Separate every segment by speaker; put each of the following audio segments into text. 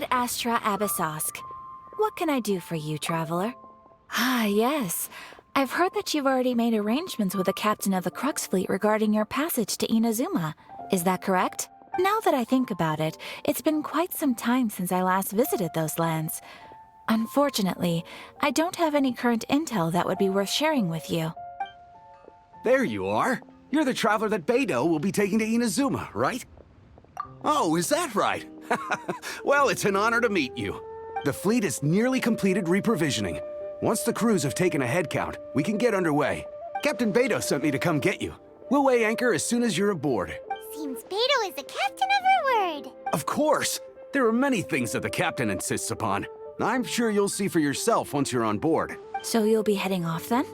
Speaker 1: Ad Astra Abyssosk. What can I do for you, traveler? Ah, yes. I've heard that you've already made arrangements with the captain of the Crux fleet regarding your passage to Inazuma. Is that correct? Now that I think about it, it's been quite some time since I last visited those lands. Unfortunately, I don't have any current intel that would be worth sharing with you.
Speaker 2: There you are. You're the traveler that Beidou will be taking to Inazuma, right? Oh, is that right? Well, it's an honor to meet you. The fleet has nearly completed reprovisioning. Once the crews have taken a head count, we can get underway. Captain Beidou sent me to come get you. We'll weigh anchor as soon as you're aboard.
Speaker 3: Seems Beidou is the captain of her word.
Speaker 2: Of course! There are many things that the captain insists upon. I'm sure you'll see for yourself once you're on board.
Speaker 1: So you'll be heading off then?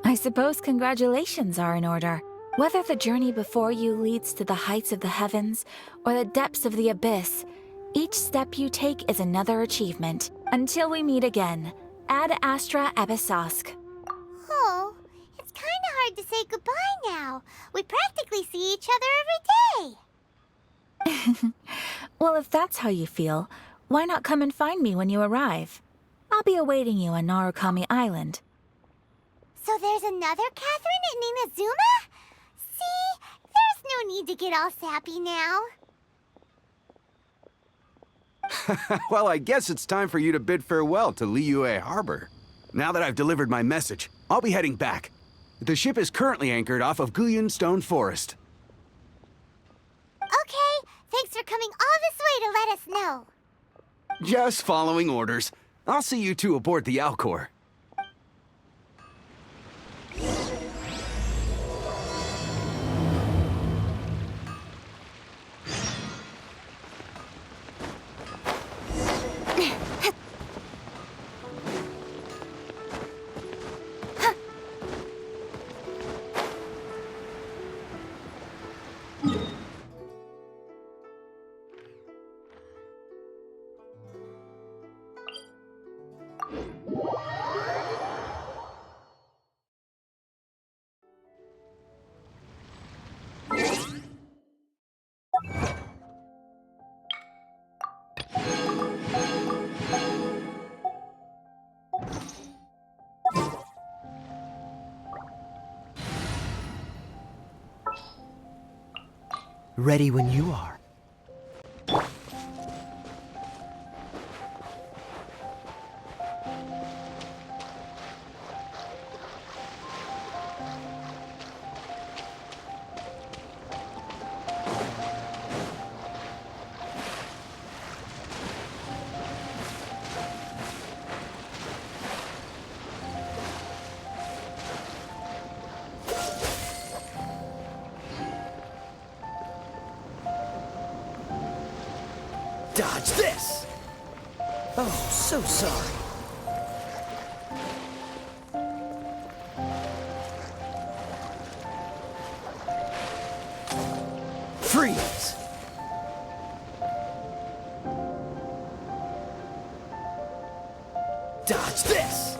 Speaker 1: I suppose congratulations are in order. Whether the journey before you leads to the heights of the heavens or the depths of the abyss, each step you take is another achievement. Until we meet again, Ad Astra Abyssosk.
Speaker 3: Oh, it's kind of hard to say goodbye now. We practically see each other every day.
Speaker 1: Well, if that's how you feel, why not come and find me when you arrive? I'll be awaiting you on Narukami Island.
Speaker 3: So there's another Catherine in Inazuma? See, there's no need to get all sappy now.
Speaker 2: Well, I guess it's time for you to bid farewell to Liyue Harbor. Now that I've delivered my message, I'll be heading back. The ship is currently anchored off of Guyun Stone Forest.
Speaker 3: Okay, thanks for coming all this way to let us know.
Speaker 2: Just following orders. I'll see you two aboard the Alcor.
Speaker 4: Ready when you are.
Speaker 5: Dodge this! Oh, so sorry. Freeze! Dodge this!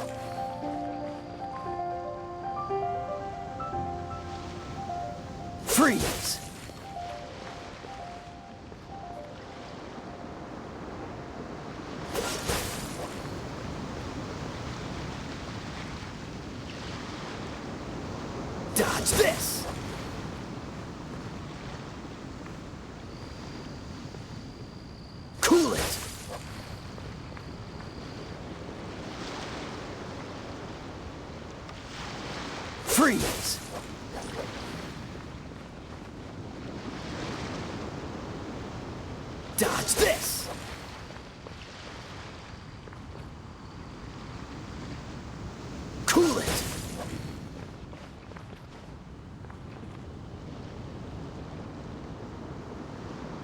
Speaker 5: Freeze! Dodge this! Cool it! Freeze! Dodge this! Cool it!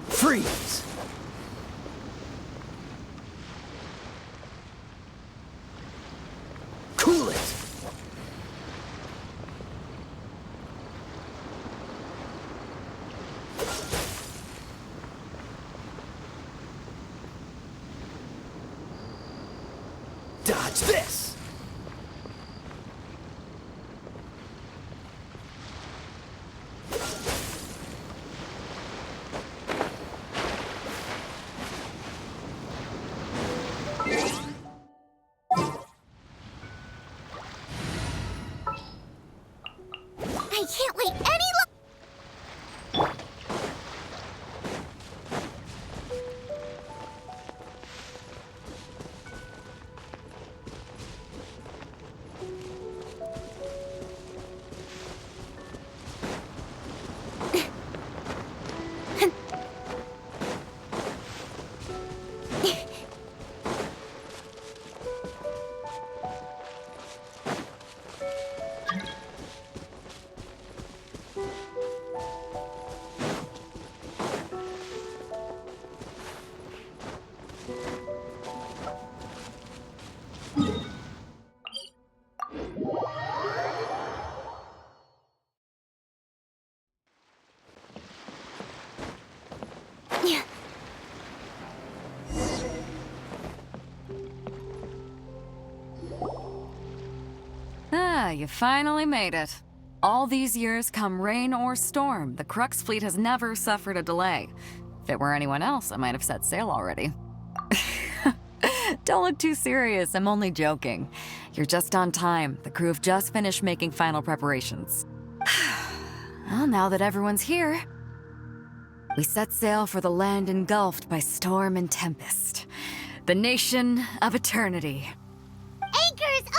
Speaker 5: Freeze! Cool it! Dodge this!
Speaker 4: You finally made it. All these years, come rain or storm, the Crux fleet has never suffered a delay. If it were anyone else, I might have set sail already. Don't look too serious, I'm only joking. You're just on time. The crew have just finished making final preparations. Well, now that everyone's here, we set sail for the land engulfed by storm and tempest. The nation of eternity.
Speaker 3: Anchors away!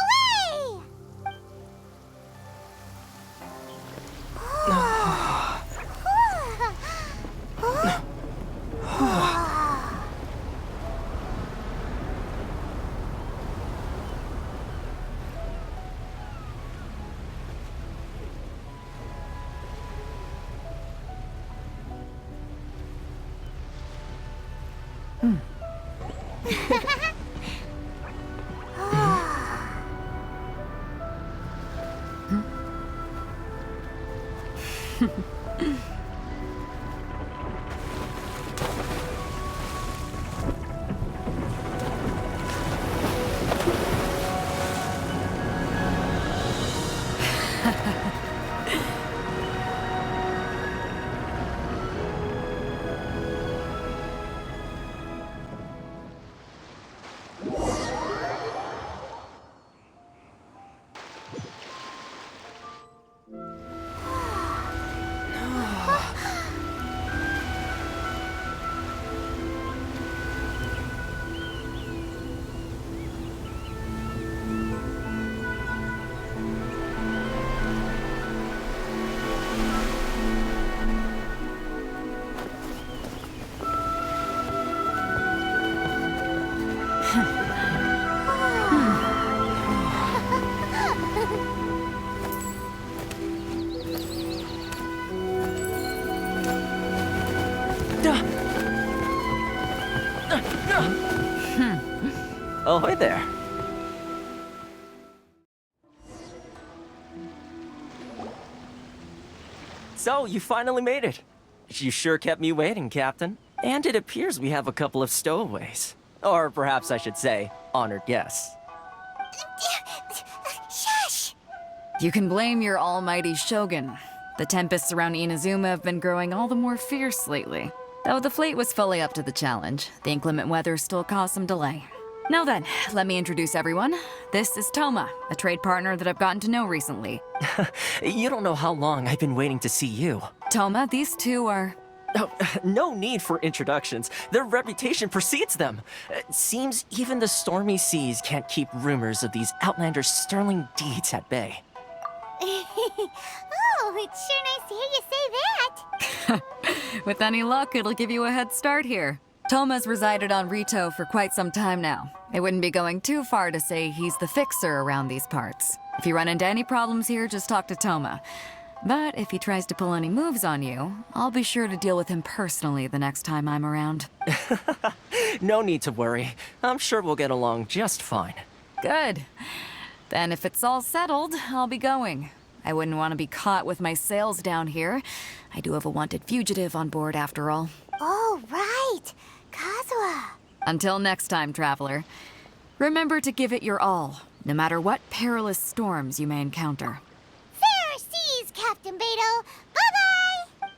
Speaker 5: Ahoy there. So, you finally made it. You sure kept me waiting, Captain. And it appears we have a couple of stowaways. Or perhaps I should say, honored guests.
Speaker 3: Shush!
Speaker 4: You can blame your almighty Shogun. The tempests around Inazuma have been growing all the more fierce lately. Though the fleet was fully up to the challenge, the inclement weather still caused some delay. Now then, let me introduce everyone. This is Toma, a trade partner that I've gotten to know recently.
Speaker 5: You don't know how long I've been waiting to see you.
Speaker 4: Toma, these two are...
Speaker 5: Oh, no need for introductions. Their reputation precedes them. It seems even the stormy seas can't keep rumors of these outlanders' sterling deeds at bay.
Speaker 3: Oh, it's sure nice to hear you say that.
Speaker 4: With any luck, it'll give you a head start here. Toma's resided on Rito for quite some time now. It wouldn't be going too far to say he's the fixer around these parts. If you run into any problems here, just talk to Toma. But if he tries to pull any moves on you, I'll be sure to deal with him personally the next time I'm around.
Speaker 5: No need to worry. I'm sure we'll get along just fine.
Speaker 4: Good. Then if it's all settled, I'll be going. I wouldn't want to be caught with my sails down here. I do have a wanted fugitive on board after all.
Speaker 3: Oh, right. Kazuha.
Speaker 4: Until next time, traveler. Remember to give it your all, no matter what perilous storms you may encounter.
Speaker 3: Fair seas, Captain Beto. Bye-bye!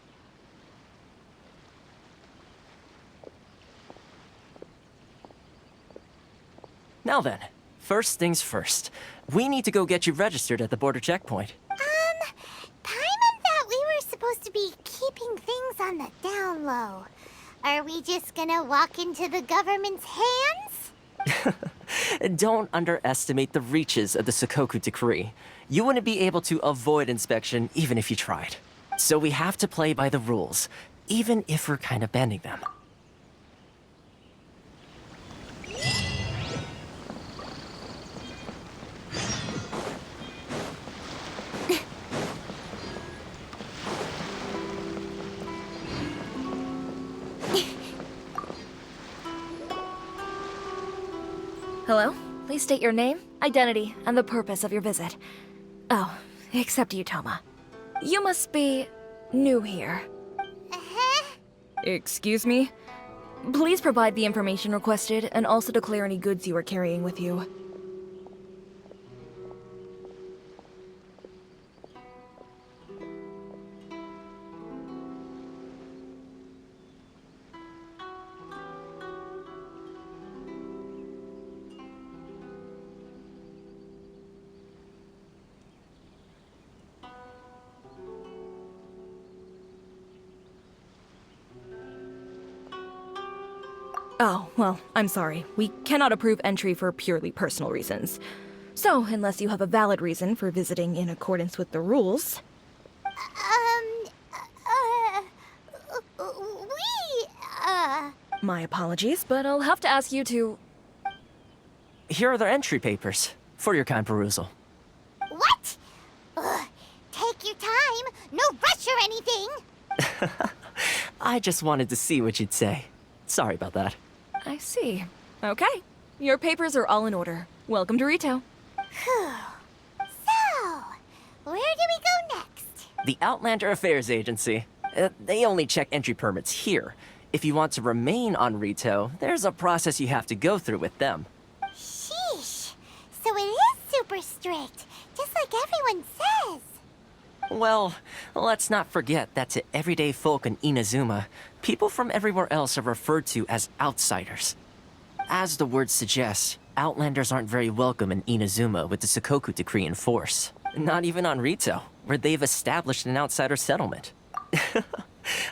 Speaker 5: Now then, first things first. We need to go get you registered at the border checkpoint.
Speaker 3: Paimon thought we were supposed to be keeping things on the down low. Are we just gonna walk into the government's hands?
Speaker 5: Don't underestimate the reaches of the Sakoku Decree. You wouldn't be able to avoid inspection even if you tried. So we have to play by the rules, even if we're kind of bending them.
Speaker 1: Hello? Please state your name, identity, and the purpose of your visit. Oh, except you, Toma. You must be new here.
Speaker 3: Uh-huh.
Speaker 1: Excuse me? Please provide the information requested and also declare any goods you are carrying with you.
Speaker 6: Oh, well, I'm sorry. We cannot approve entry for purely personal reasons. So, unless you have a valid reason for visiting in accordance with the rules... My apologies, but I'll have to ask you to...
Speaker 5: Here are their entry papers for your kind perusal.
Speaker 3: What? Ugh, take your time. No rush or anything.
Speaker 5: I just wanted to see what you'd say. Sorry about that.
Speaker 6: I see. Okay. Your papers are all in order. Welcome to Rito.
Speaker 3: Phew. So, where do we go next?
Speaker 5: The Outlander Affairs Agency. They only check entry permits here. If you want to remain on Rito, there's a process you have to go through with them.
Speaker 3: Sheesh. So it is super strict, just like everyone says.
Speaker 5: Well, let's not forget that to everyday folk in Inazuma, people from everywhere else are referred to as outsiders. As the word suggests, Outlanders aren't very welcome in Inazuma with the Sakoku Decree in force. Not even on Rito, where they've established an outsider settlement.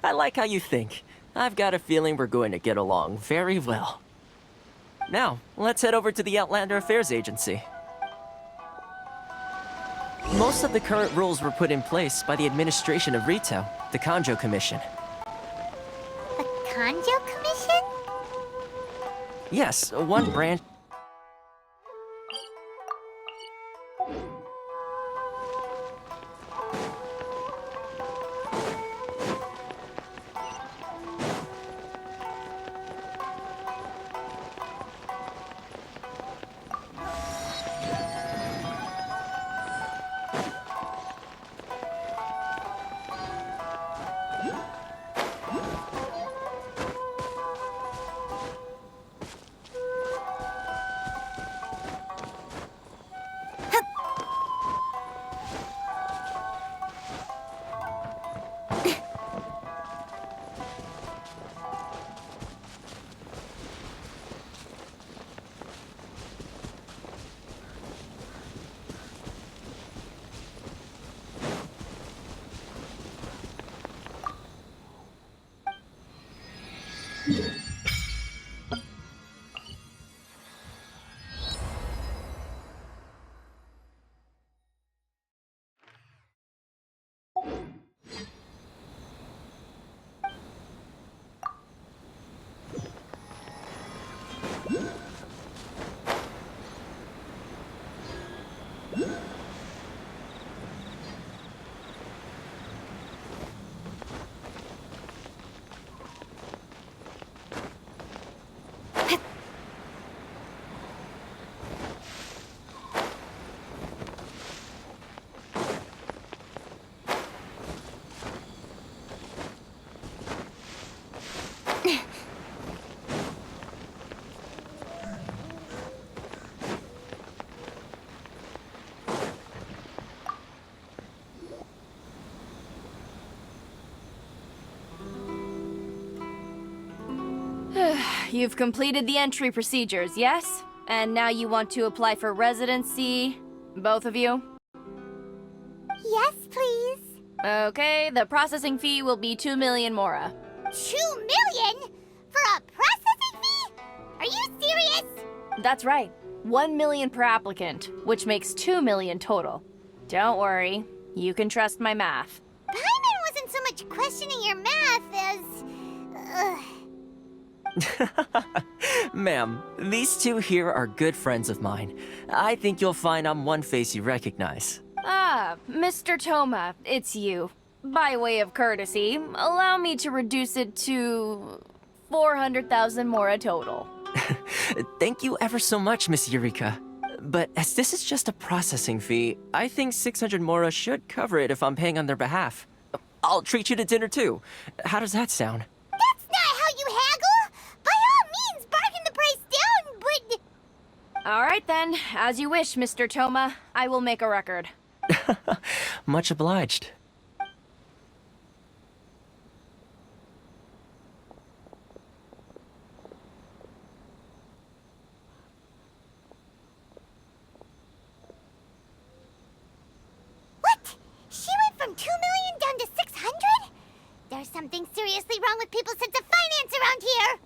Speaker 5: I like how you think. I've got a feeling we're going to get along very well. Now, let's head over to the Outlander Affairs Agency. Most of the current rules were put in place by the administration of Rito, the Kanjo Commission.
Speaker 3: The Kanjo Commission?
Speaker 5: Yes, one branch...
Speaker 6: You've completed the entry procedures, yes? And now you want to apply for residency? Both of you?
Speaker 3: Yes, please.
Speaker 6: Okay, the processing fee will be 2 million mora.
Speaker 3: 2 million? For a processing fee? Are you serious?
Speaker 6: That's right. 1 million per applicant, which makes 2 million total. Don't worry, you can trust my math.
Speaker 3: Paimon wasn't so much questioning your math as...
Speaker 5: Ma'am, these two here are good friends of mine. I think you'll find I'm one face you recognize.
Speaker 6: Ah, Mr. Toma, it's you. By way of courtesy, allow me to reduce it to 400,000 mora total.
Speaker 5: Thank you ever so much, Miss Eureka. But as this is just a processing fee, I think 600 mora should cover it if I'm paying on their behalf. I'll treat you to dinner too. How does that sound?
Speaker 3: That's not how you haggle! By all means, bargain the price down, but...
Speaker 6: All right then, as you wish, Mr. Toma. I will make a record.
Speaker 5: Much obliged.
Speaker 3: What? She went from 2 million down to 600? There's something seriously wrong with people's sense of finance around here!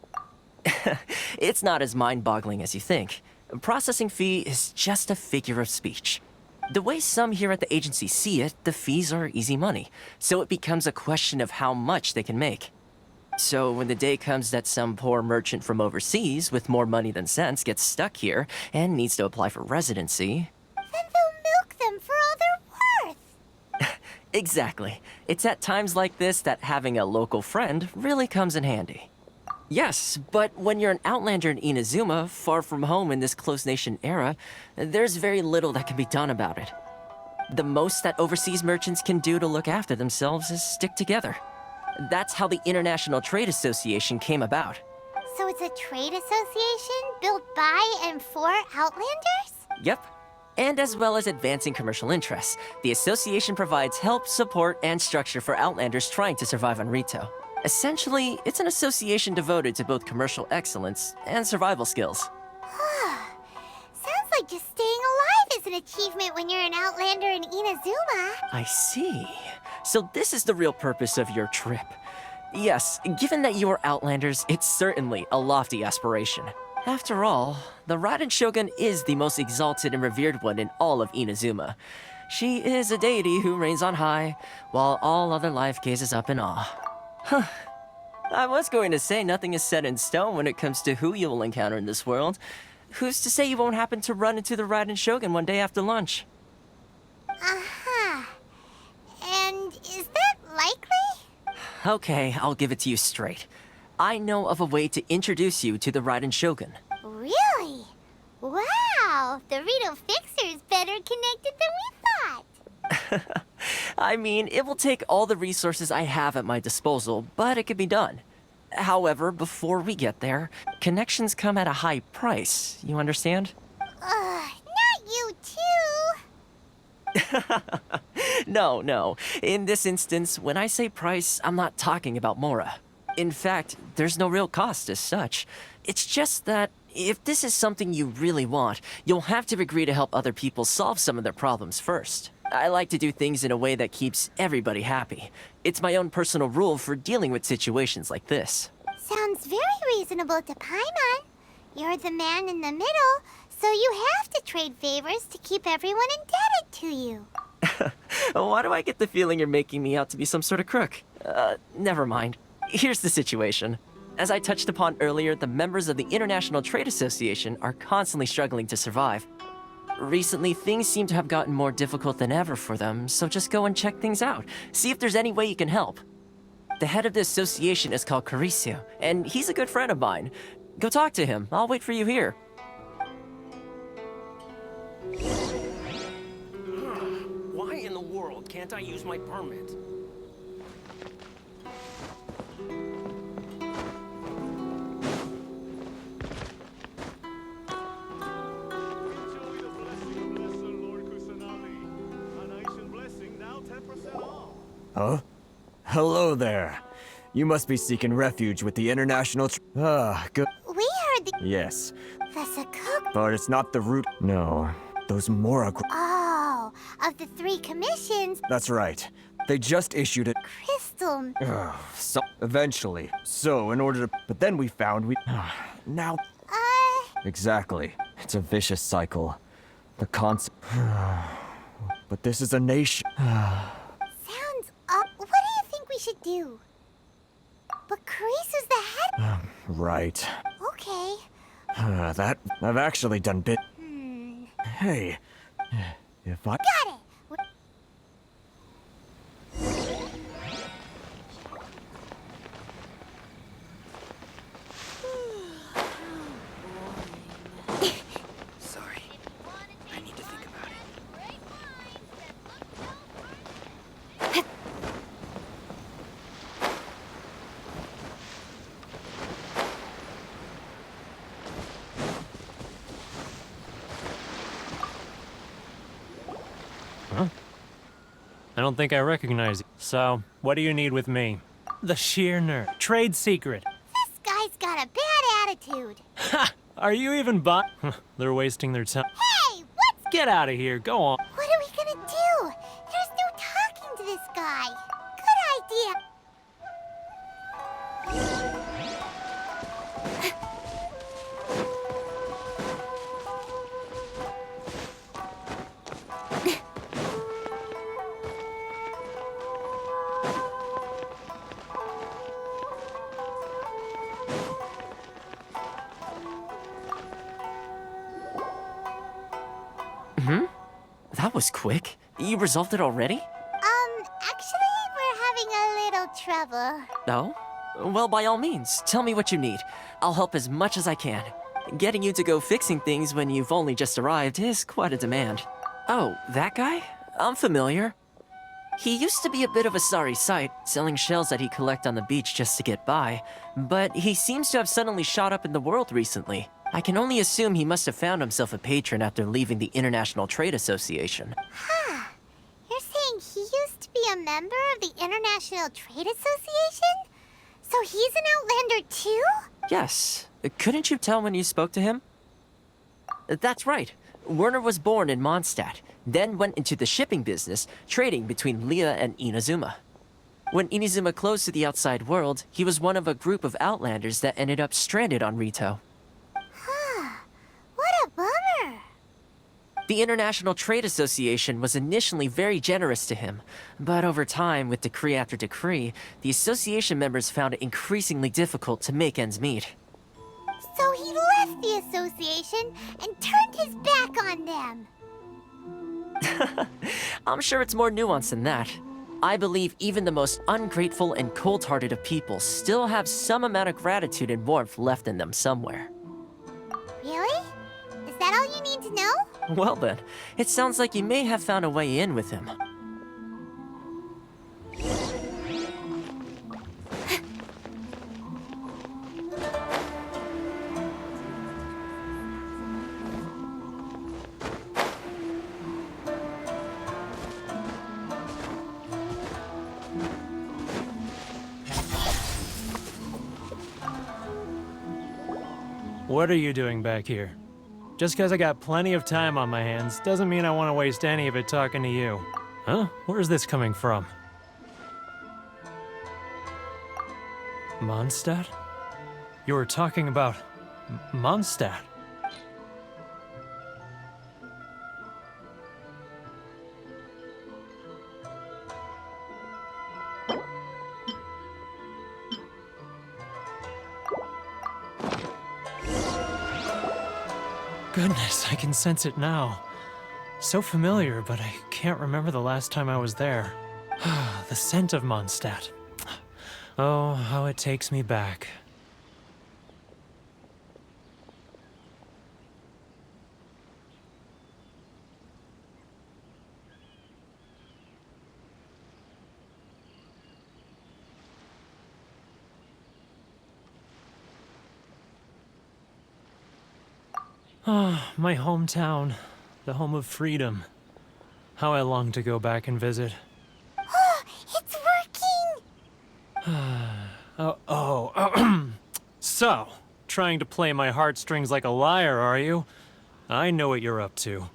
Speaker 5: It's not as mind-boggling as you think. Processing fee is just a figure of speech. The way some here at the agency see it, the fees are easy money, so it becomes a question of how much they can make. So when the day comes that some poor merchant from overseas with more money than sense gets stuck here and needs to apply for residency...
Speaker 3: Then they'll milk them for all they're worth.
Speaker 5: Exactly. It's at times like this that having a local friend really comes in handy. Yes, but when you're an outlander in Inazuma, far from home in this closed nation era, there's very little that can be done about it. The most that overseas merchants can do to look after themselves is stick together. That's how the International Trade Association came about.
Speaker 3: So it's a trade association built by and for Outlanders?
Speaker 5: Yep. And as well as advancing commercial interests, the association provides help, support, and structure for Outlanders trying to survive on Rito. Essentially, it's an association devoted to both commercial excellence and survival skills.
Speaker 3: Sounds like just staying alive is an achievement when you're an Outlander in Inazuma.
Speaker 5: I see. So this is the real purpose of your trip. Yes, given that you are Outlanders, it's certainly a lofty aspiration. After all, the Raiden Shogun is the most exalted and revered one in all of Inazuma. She is a deity who reigns on high, while all other life gazes up in awe. Huh. I was going to say nothing is set in stone when it comes to who you will encounter in this world. Who's to say you won't happen to run into the Raiden Shogun one day after lunch?
Speaker 3: Uh-huh. And is that likely?
Speaker 5: Okay, I'll give it to you straight. I know of a way to introduce you to the Raiden Shogun.
Speaker 3: Really? Wow, the Rito Fixer is better connected than we thought.
Speaker 5: I mean, it will take all the resources I have at my disposal, but it can be done. However, before we get there, connections come at a high price, you understand?
Speaker 3: Not you too.
Speaker 5: No. In this instance, when I say price, I'm not talking about Mora. In fact, there's no real cost as such. It's just that if this is something you really want, you'll have to agree to help other people solve some of their problems first. I like to do things in a way that keeps everybody happy. It's my own personal rule for dealing with situations like this.
Speaker 3: Sounds very reasonable to Paimon. You're the man in the middle, so you have to trade favors to keep everyone indebted to you.
Speaker 5: Why do I get the feeling you're making me out to be some sort of crook? Never mind. Here's the situation. As I touched upon earlier, the members of the International Trade Association are constantly struggling to survive. Recently, things seem to have gotten more difficult than ever for them, so just go and check things out. See if there's any way you can help. The head of the association is called Carisio, and he's a good friend of mine. Go talk to him. I'll wait for you here.
Speaker 7: Why in the world can't I use my permit?
Speaker 8: Huh? Hello there. You must be seeking refuge with the International good.
Speaker 3: We heard the
Speaker 8: Yes,
Speaker 3: Sakoku.
Speaker 8: but it's not the root. No, those Mora.
Speaker 3: Oh, of the 3 commissions,
Speaker 8: That's right. They just issued it.
Speaker 3: Crystal.
Speaker 8: So eventually. So in order to, but then we found we. Now. Exactly. It's a vicious cycle. The concept. But this is a nation.
Speaker 3: Sounds up. What do you think we should do? But Carice's the head.
Speaker 8: Right.
Speaker 3: Okay.
Speaker 8: That I've actually done bit.
Speaker 3: Hmm.
Speaker 8: Hey, if I.
Speaker 3: Got it.
Speaker 7: Sorry. I need to think about it.
Speaker 9: I don't think I recognize you. So, what do you need with me? The sheer nerd. Trade secret.
Speaker 3: This guy's got a bad attitude.
Speaker 9: Ha! Are you even They're wasting their time.
Speaker 3: Hey, what's...
Speaker 9: Get out of here. Go on.
Speaker 3: What are we gonna do? There's no talking to this guy. Good idea.
Speaker 5: That was quick. You resolved it already?
Speaker 3: Actually, we're having a little trouble.
Speaker 5: No? Well, by all means, tell me what you need. I'll help as much as I can. Getting you to go fixing things when you've only just arrived is quite a demand. Oh, that guy? I'm familiar. He used to be a bit of a sorry sight, selling shells that he collect on the beach just to get by, but he seems to have suddenly shot up in the world recently. I can only assume he must have found himself a patron after leaving the International Trade Association.
Speaker 3: Huh. You're saying he used to be a member of the International Trade Association? So he's an Outlander too?
Speaker 5: Yes. Couldn't you tell when you spoke to him? That's right. Werner was born in Mondstadt, then went into the shipping business, trading between Leah and Inazuma. When Inazuma closed to the outside world, he was one of a group of Outlanders that ended up stranded on Rito.
Speaker 3: What a bummer.
Speaker 5: The International Trade Association was initially very generous to him, but over time, with decree after decree, the association members found it increasingly difficult to make ends meet.
Speaker 3: So he left the association and turned his back on them.
Speaker 5: I'm sure it's more nuanced than that. I believe even the most ungrateful and cold-hearted of people still have some amount of gratitude and warmth left in them somewhere.
Speaker 3: Really? Is that all you need to know?
Speaker 5: Well then, it sounds like you may have found a way in with him.
Speaker 9: What are you doing back here? Just because I got plenty of time on my hands doesn't mean I want to waste any of it talking to you. Huh? Where's this coming from? Mondstadt? You were talking about Mondstadt. Goodness, I can sense it now. So familiar, but I can't remember the last time I was there. The scent of Mondstadt. Oh, how it takes me back. Ah, my hometown, the home of freedom. How I long to go back and visit.
Speaker 3: It's working!
Speaker 9: So, trying to play my heartstrings like a liar, are you? I know what you're up to.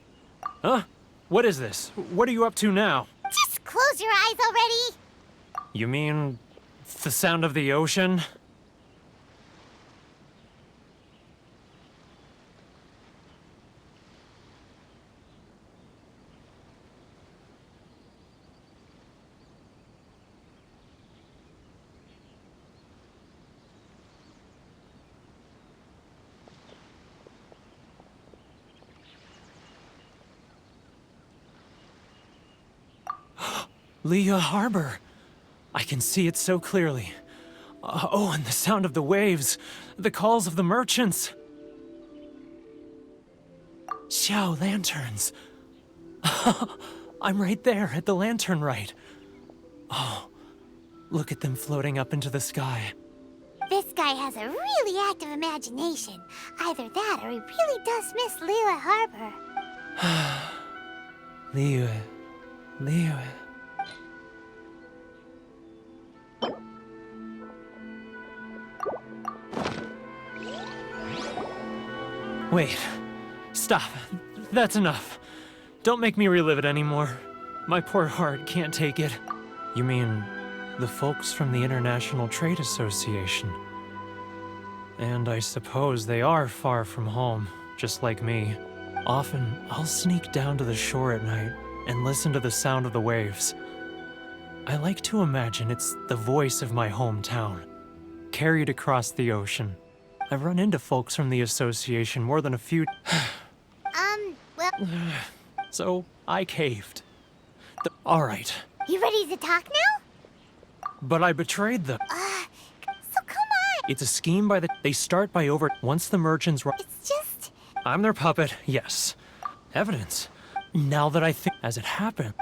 Speaker 9: Huh? What is this? What are you up to now?
Speaker 3: Just close your eyes already!
Speaker 9: You mean the sound of the ocean? Leah Harbor. I can see it so clearly. Oh, and the sound of the waves. The calls of the merchants. Xiao lanterns. I'm right there at the lantern right. Oh, look at them floating up into the sky.
Speaker 3: This guy has a really active imagination. Either that or he really does miss Liyue Harbor.
Speaker 9: Liyue. Wait. Stop. That's enough. Don't make me relive it anymore. My poor heart can't take it. You mean the folks from the International Trade Association? And I suppose they are far from home, just like me. Often, I'll sneak down to the shore at night and listen to the sound of the waves. I like to imagine it's the voice of my hometown, carried across the ocean. I've run into folks from the association more than a few...
Speaker 3: Well...
Speaker 9: So I caved. All right,
Speaker 3: You ready to talk now?
Speaker 9: but I betrayed them.
Speaker 3: So come on.
Speaker 9: It's a scheme by the. They start by over. Once the merchants.
Speaker 3: It's just...
Speaker 9: I'm their puppet, yes. Evidence. Now that I think. As it happened,